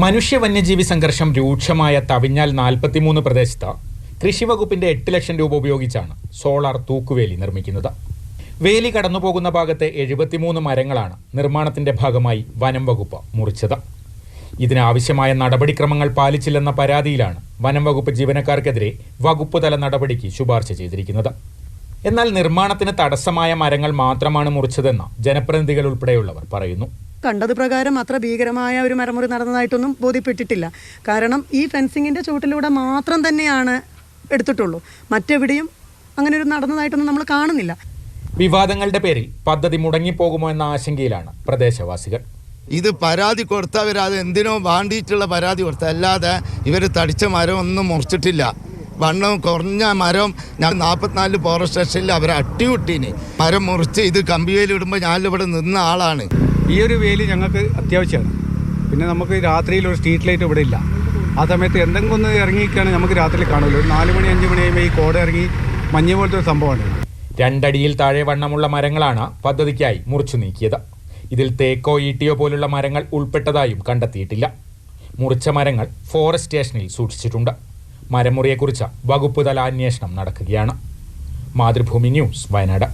മനുഷ്യ വന്യജീവി സംഘർഷം രൂക്ഷമായ തവിഞ്ഞാൽ 43 പ്രദേശത്ത് കൃഷിവകുപ്പിന്റെ 8 ലക്ഷം രൂപ ഉപയോഗിച്ചാണ് സോളാർ തൂക്കുവേലി നിർമ്മിക്കുന്നത്. വേലി കടന്നുപോകുന്ന ഭാഗത്തെ 73 മരങ്ങളാണ് നിർമ്മാണത്തിന്റെ ഭാഗമായി വനം വകുപ്പ് മുറിച്ചത്. ഇതിനാവശ്യമായ നടപടിക്രമങ്ങൾ പാലിച്ചില്ലെന്ന പരാതിയിലാണ് വനം വകുപ്പ് ജീവനക്കാർക്കെതിരെ വകുപ്പ് തല നടപടിക്ക് ശുപാർശ ചെയ്തിരിക്കുന്നത്. എന്നാൽ നിർമ്മാണത്തിന് തടസ്സമായ മരങ്ങൾ മാത്രമാണ് മുറിച്ചതെന്ന് ജനപ്രതിനിധികൾ ഉൾപ്പെടെയുള്ളവർ പറയുന്നു. കണ്ടത് പ്രകാരം അത്ര ഭീകരമായ ഒരു മരമുറി നടന്നതായിട്ടൊന്നും ബോധ്യപ്പെട്ടിട്ടില്ല. കാരണം ഈ ഫെൻസിങ്ങിൻ്റെ ചുവട്ടിലൂടെ മാത്രം തന്നെയാണ് എടുത്തിട്ടുള്ളൂ. മറ്റെവിടെയും അങ്ങനെ ഒരു നടന്നതായിട്ടൊന്നും നമ്മൾ കാണുന്നില്ല. വിവാദങ്ങളുടെ പേരിൽ പദ്ധതി മുടങ്ങിപ്പോകുമോ എന്ന ആശങ്കയിലാണ് പ്രദേശവാസികൾ. ഇത് പരാതി കൊടുത്തവർ അത് എന്തിനോ വേണ്ടിയിട്ടുള്ള പരാതി കൊടുത്ത, അല്ലാതെ ഇവർ തടിച്ച മരം ഒന്നും മുറിച്ചിട്ടില്ല. വണ്ണം കുറഞ്ഞ മരം ഞാൻ 44 ഫോറസ്റ്റ് സ്റ്റേഷനിൽ അവരെ അട്ടിവിട്ടീന്. മരം മുറിച്ച് ഇത് കമ്പിവേലിടുമ്പോൾ ഞാനിവിടെ നിന്ന ആളാണ്. ഈ ഒരു വേലി ഞങ്ങൾക്ക് അത്യാവശ്യമാണ്. പിന്നെ നമുക്ക് രാത്രിയിൽ ഒരു സ്ട്രീറ്റ് ലൈറ്റ് ഇവിടെ ഇല്ല. ആ സമയത്ത് എന്തെങ്കിലും ഒന്ന് ഇറങ്ങിയിരിക്കുകയാണ് നമുക്ക് രാത്രി കാണുമല്ലോ. ഒരു 4 മണി 5 മണി കഴിയുമ്പോൾ ഈ കോട ഇറങ്ങി മഞ്ഞ് പോലത്തെ ഒരു സംഭവമാണ്. 2 അടിയിൽ താഴെ വണ്ണമുള്ള മരങ്ങളാണ് പദ്ധതിക്കായി മുറിച്ചു നീക്കിയത്. ഇതിൽ തേക്കോ ഈട്ടിയോ പോലുള്ള മരങ്ങൾ ഉൾപ്പെട്ടതായും കണ്ടെത്തിയിട്ടില്ല. മുറിച്ച മരങ്ങൾ ഫോറസ്റ്റ് സ്റ്റേഷനിൽ സൂക്ഷിച്ചിട്ടുണ്ട്. മരമുറിയെക്കുറിച്ച് വകുപ്പ് തല അന്വേഷണം നടക്കുകയാണ്. മാതൃഭൂമി ന്യൂസ്, വയനാട്.